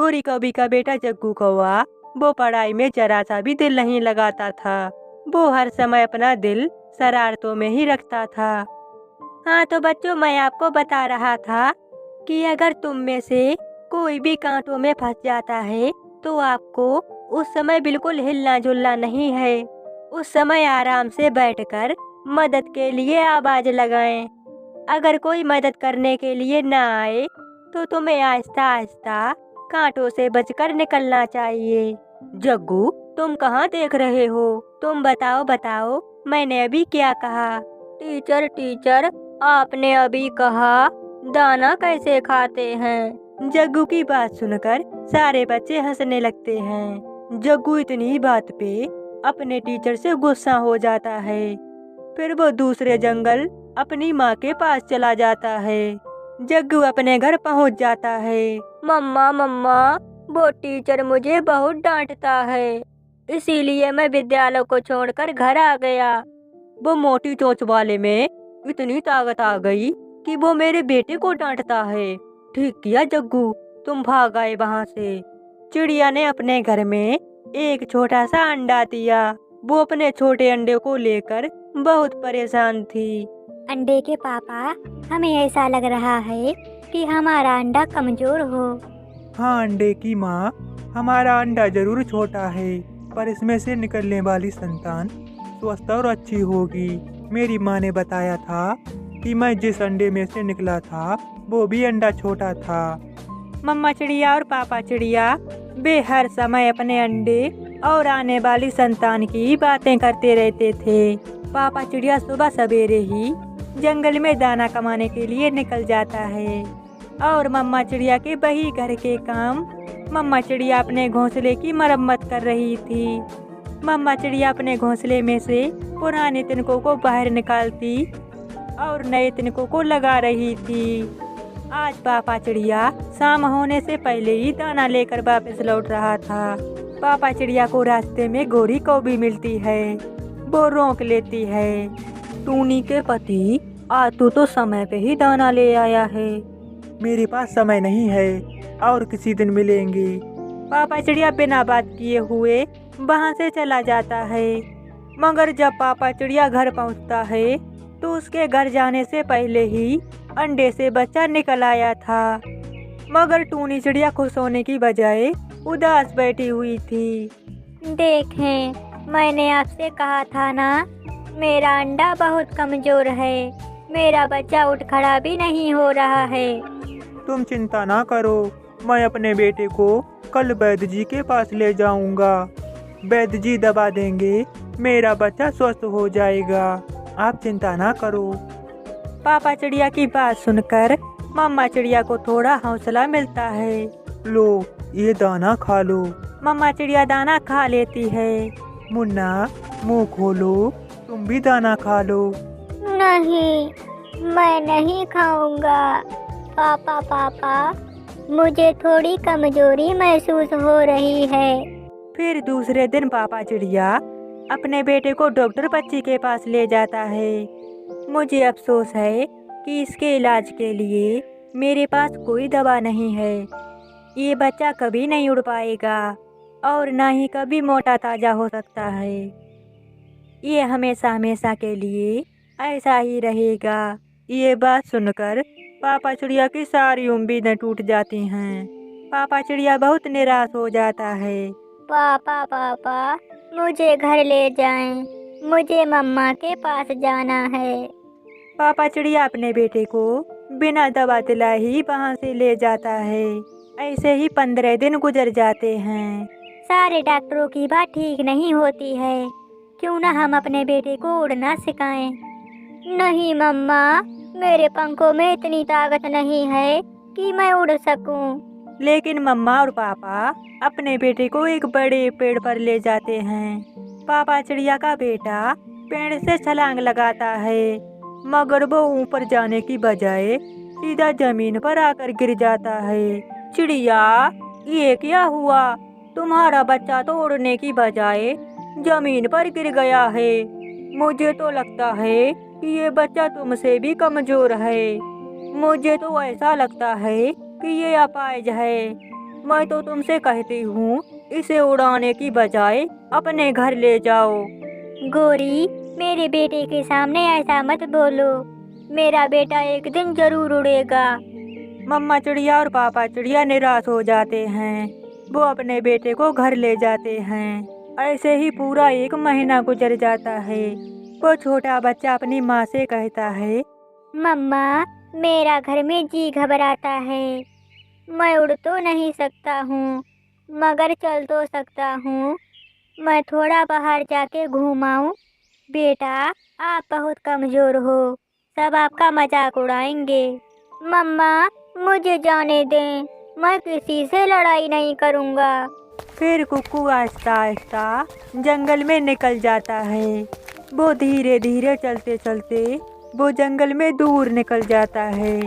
गोरी कौवी का बेटा जग्गू कौवा वो पढ़ाई में जरा सा भी दिल नहीं लगाता था। वो हर समय अपना दिल शरारतों में ही रखता था। हाँ तो बच्चों, मैं आपको बता रहा था कि अगर तुम में से कोई भी कांटों में फंस जाता है तो आपको उस समय बिल्कुल हिलना जुलना नहीं है। उस समय आराम से बैठकर मदद के लिए आवाज लगाएं। अगर कोई मदद करने के लिए ना आए तो तुम्हें आहिस्ता आहिस्ता कांटों से बचकर निकलना चाहिए। जग्गू, तुम कहाँ देख रहे हो? तुम बताओ बताओ, मैंने अभी क्या कहा? टीचर टीचर, आपने अभी कहा दाना कैसे खाते हैं? जग्गू की बात सुनकर सारे बच्चे हंसने लगते हैं। जग्गू इतनी बात पे अपने टीचर से गुस्सा हो जाता है। फिर वो दूसरे जंगल अपनी माँ के पास चला जाता है। जग्गू अपने घर पहुँच जाता है। मम्मा मम्मा, वो टीचर मुझे बहुत डांटता है, इसीलिए मैं विद्यालय को छोड़कर घर आ गया। वो मोटी चोंच वाले में इतनी ताकत आ गई कि वो मेरे बेटे को डांटता है। ठीक किया जग्गू, तुम भाग आए वहाँ से। चिड़िया ने अपने घर में एक छोटा सा अंडा दिया। वो अपने छोटे अंडे को लेकर बहुत परेशान थी। अंडे के पापा, हमें ऐसा लग रहा है कि हमारा अंडा कमजोर हो। हाँ अंडे की माँ, हमारा अंडा जरूर छोटा है, पर इसमें से निकलने वाली संतान स्वस्थ और अच्छी होगी। मेरी माँ ने बताया था कि मैं जिस अंडे में से निकला था वो भी अंडा छोटा था। मम्मा चिड़िया और पापा चिड़िया वे हर समय अपने अंडे और आने वाली संतान की बातें करते रहते थे। पापा चिड़िया सुबह सवेरे ही जंगल में दाना कमाने के लिए निकल जाता है और मम्मा चिड़िया के वही घर के काम मम्मा चिड़िया अपने घोंसले की मरम्मत कर रही थी। मम्मा चिड़िया अपने घोंसले में से पुराने तिनकों को बाहर निकालती और नए तिनकों को लगा रही थी। आज पापा चिड़िया शाम होने से पहले ही दाना लेकर वापस लौट रहा था। पापा चिड़िया को रास्ते में गोरी कौवी मिलती है। वो रोक लेती है। टूनी के पति, आज तू तो समय पे ही दाना ले आया है। मेरे पास समय नहीं है, और किसी दिन मिलेंगे। पापा चिड़िया बिना बात किए हुए वहाँ से चला जाता है। मगर जब पापा चिड़िया घर पहुँचता है तो उसके घर जाने से पहले ही अंडे से बच्चा निकल आया था। मगर टूनी चिड़िया खुश होने की बजाय उदास बैठी हुई थी। देखें, मैंने आपसे कहा था ना, मेरा अंडा बहुत कमजोर है, मेरा बच्चा उठ खड़ा भी नहीं हो रहा है। तुम चिंता ना करो, मैं अपने बेटे को कल वैद्य जी के पास ले जाऊंगा। वैद्य जी दवा देंगे, मेरा बच्चा स्वस्थ हो जाएगा। आप चिंता ना करो। पापा चिड़िया की बात सुनकर मम्मा चिड़िया को थोड़ा हौसला मिलता है। लो, ये दाना खा लो। मम्मा चिड़िया दाना खा लेती है। मुन्ना, मुंह खोलो, तुम भी दाना खा लो। नहीं, मैं नहीं खाऊंगा। पापा पापा, मुझे थोड़ी कमजोरी महसूस हो रही है। फिर दूसरे दिन पापा चिड़िया अपने बेटे को डॉक्टर पक्षी के पास ले जाता है। मुझे अफसोस है कि इसके इलाज के लिए मेरे पास कोई दवा नहीं है। ये बच्चा कभी नहीं उड़ पाएगा और ना ही कभी मोटा ताजा हो सकता है। ये हमेशा हमेशा के लिए ऐसा ही रहेगा। ये बात सुनकर पापा चिड़िया की सारी उम्मीदें टूट जाती हैं। पापा चिड़िया बहुत निराश हो जाता है। पापा पापा, मुझे घर ले जाएं, मुझे मम्मा के पास जाना है। पापा चिड़िया अपने बेटे को बिना दवा दिलाए ही वहाँ से ले जाता है। ऐसे ही 15 दिन गुजर जाते हैं। सारे डॉक्टरों की बात ठीक नहीं होती है, क्यों ना हम अपने बेटे को उड़ना सिखाएं। नहीं मम्मा, मेरे पंखों में इतनी ताकत नहीं है कि मैं उड़ सकूं। लेकिन मम्मा और पापा अपने बेटे को एक बड़े पेड़ पर ले जाते हैं। पापा चिड़िया का बेटा पेड़ से छलांग लगाता है, मगर वो ऊपर जाने की बजाय सीधा जमीन पर आकर गिर जाता है। चिड़िया, ये क्या हुआ? तुम्हारा बच्चा तो उड़ने की बजाय जमीन पर गिर गया है। मुझे तो लगता है कि ये बच्चा तुमसे भी कमजोर है। मुझे तो ऐसा लगता है कि ये अपाहिज है। मैं तो तुमसे कहती हूँ इसे उड़ाने की बजाय अपने घर ले जाओ। गोरी, मेरे बेटे के सामने ऐसा मत बोलो। मेरा बेटा एक दिन जरूर उड़ेगा। मम्मा चिड़िया और पापा चिड़िया निराश हो जाते हैं। वो अपने बेटे को घर ले जाते हैं। ऐसे ही पूरा 1 महीना गुजर जाता है। वो छोटा बच्चा अपनी माँ से कहता है, मम्मा, मेरा घर में जी घबराता है। मैं उड़ तो नहीं सकता हूँ, मगर चल तो सकता हूँ। मैं थोड़ा बाहर जाके घूम आऊँ। बेटा, आप बहुत कमजोर हो, सब आपका मजाक उड़ाएंगे। मम्मा, मुझे जाने दें, मैं किसी से लड़ाई नहीं करूँगा। फिर कुक्कू आहिस्ता आहिस्ता जंगल में निकल जाता है। वो धीरे धीरे चलते चलते वो जंगल में दूर निकल जाता है।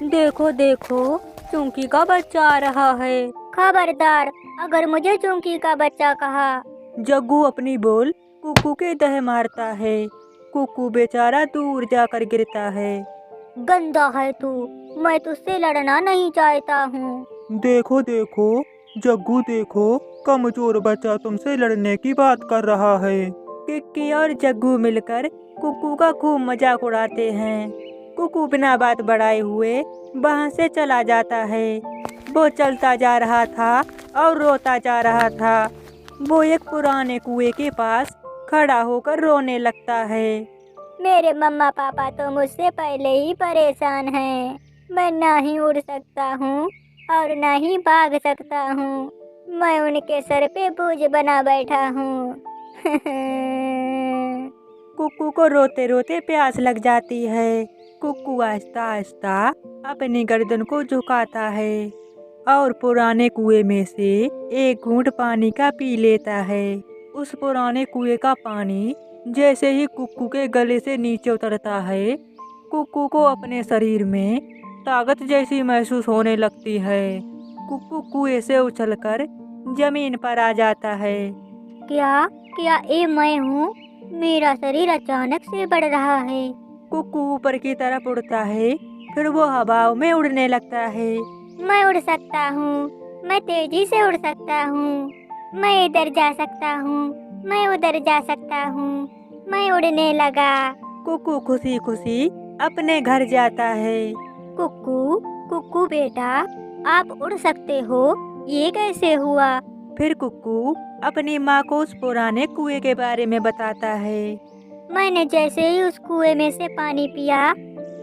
देखो देखो, चूंकी का बच्चा आ रहा है। खबरदार, अगर मुझे चूंकी का बच्चा कहा। जग्गू अपनी बोल कुक्कू के दह मारता है। कुक्कू बेचारा दूर जाकर गिरता है। गंदा है तू, मैं तुझसे लड़ना नहीं चाहता हूँ। देखो देखो जग्गू, देखो कमजोर बच्चा तुमसे लड़ने की बात कर रहा है। किक्की और जग्गू मिलकर कुक्कू का खूब मजाक उड़ाते हैं। कुक्कू बिना बात बढ़ाए हुए वहाँ से चला जाता है। वो चलता जा रहा था और रोता जा रहा था। वो एक पुराने कुएं के पास खड़ा होकर रोने लगता है। मेरे मम्मा पापा तो मुझसे पहले ही परेशान हैं। मैं ना ही उड़ सकता हूँ और ना ही भाग सकता हूँ। मैं उनके सर पे बोझ बना बैठा हूँ। कुक्कू को रोते रोते प्यास लग जाती है। कुक्कू आहिस्ता आहिस्ता अपनी गर्दन को झुकाता है और पुराने कुएं में से एक घूंट पानी का पी लेता है। उस पुराने कुएं का पानी जैसे ही कुक्कू के गले से नीचे उतरता है, कुक्कू को अपने शरीर में ताकत जैसी महसूस होने लगती है। कुक्कू कुएं से उछलकर जमीन पर आ जाता है। क्या क्या ये मैं हूँ? मेरा शरीर अचानक से बढ़ रहा है। कुक्कू ऊपर की तरफ उड़ता है, फिर वो हवाओं में उड़ने लगता है। मैं उड़ सकता हूँ, मैं तेजी से उड़ सकता हूँ। मैं इधर जा सकता हूँ, मैं उधर जा सकता हूँ। मैं उड़ने लगा। कुक्कू खुशी खुशी अपने घर जाता है। कुक्कू, कुक्कू बेटा, आप उड़ सकते हो, ये कैसे हुआ? फिर कुक्कू अपनी माँ को उस पुराने कुएं के बारे में बताता है। मैंने जैसे ही उस कुएं में से पानी पिया,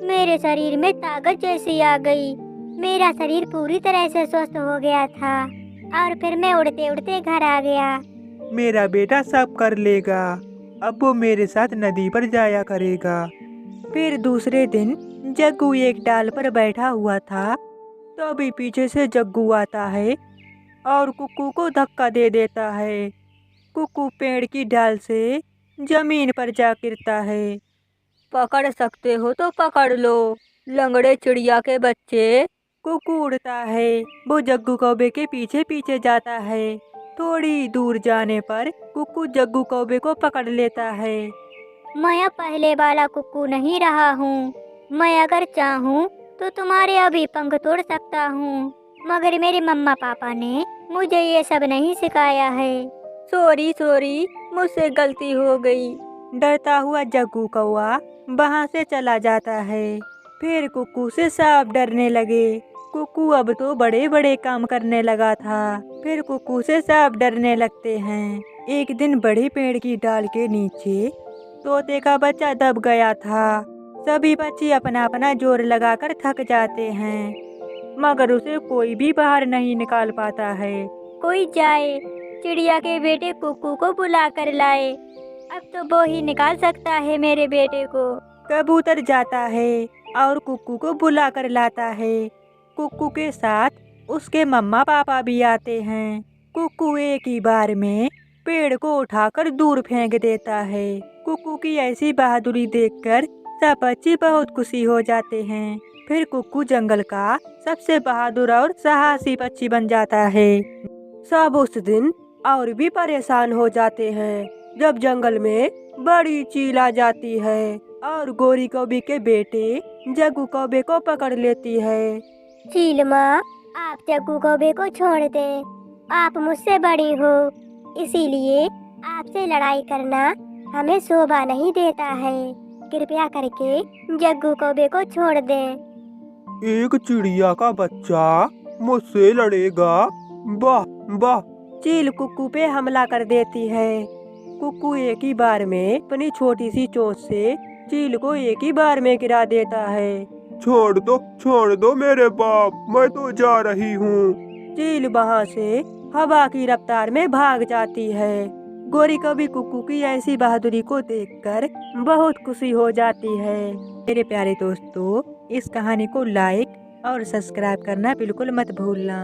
मेरे शरीर में ताकत जैसी आ गई। मेरा शरीर पूरी तरह से स्वस्थ हो गया था और फिर मैं उड़ते उड़ते घर आ गया। मेरा बेटा सब कर लेगा, अब वो मेरे साथ नदी पर जाया करेगा। फिर दूसरे दिन जग्गू एक डाल पर बैठा हुआ था। तभी पीछे से जग्गू आता है और कुक्कू को धक्का दे देता है। कुक्कू पेड़ की डाल से जमीन पर जा गिरता है। पकड़ सकते हो तो पकड़ लो, लंगड़े चिड़िया के बच्चे। कुक्कू उड़ता है। वो जग्गू कौवे के पीछे पीछे जाता है। थोड़ी दूर जाने पर कुक्कू जग्गू कौवे को पकड़ लेता है। मैं अब पहले वाला कुक्कू नहीं रहा हूँ। मैं अगर चाहूँ तो तुम्हारे अभी पंख तोड़ सकता हूँ, मगर मेरे मम्मा पापा ने मुझे ये सब नहीं सिखाया है। सॉरी सॉरी, मुझसे गलती हो गई। डरता हुआ जग्गू कौवा वहाँ से चला जाता है। फिर कुक्कू से सांप डरने लगे। कुक्कू अब तो बड़े बड़े काम करने लगा था। फिर कुक्कू से सांप डरने लगते हैं। एक दिन बड़े पेड़ की डाल के नीचे तोते का बच्चा दब गया था। सभी पक्षी अपना अपना जोर लगाकर थक जाते हैं, मगर उसे कोई भी बाहर नहीं निकाल पाता है। कोई जाए, चिड़िया के बेटे कुक्कू को बुला कर लाए। अब तो वो ही निकाल सकता है मेरे बेटे को। कबूतर जाता है और कुक्कू को बुला कर लाता है। कुक्कू के साथ उसके मम्मा पापा भी आते हैं। कुक्कू एक ही बार में पेड़ को उठाकर दूर फेंक देता है। कुक्कू की ऐसी बहादुरी देखकर सब पक्षी बहुत खुशी हो जाते हैं। फिर कुक्कू जंगल का सबसे बहादुर और साहसी पक्षी बन जाता है। सब उस दिन और भी परेशान हो जाते हैं जब जंगल में बड़ी चील आ जाती है और गोरी कौवे के बेटे जग्गू कौवे को पकड़ लेती है। चील माँ, आप जग्गू कौवे को छोड़ दें। आप मुझसे बड़ी हो, इसीलिए आपसे लड़ाई करना हमें शोभा नहीं देता है। कृपया करके जग्गू कौवे को छोड़ दें। एक चिड़िया का बच्चा मुझसे लड़ेगा? वाह वाह। चील कुक्कू पे हमला कर देती है। कुक्कू एक ही बार में अपनी छोटी सी चोंच से चील को एक ही बार में गिरा देता है। छोड़ दो मेरे बाप, मैं तो जा रही हूँ। चील वहाँ से हवा की रफ्तार में भाग जाती है। गोरी कभी कुक्कू की ऐसी बहादुरी को देखकर बहुत खुशी हो जाती है। मेरे प्यारे दोस्तों, इस कहानी को लाइक और सब्सक्राइब करना बिल्कुल मत भूलना।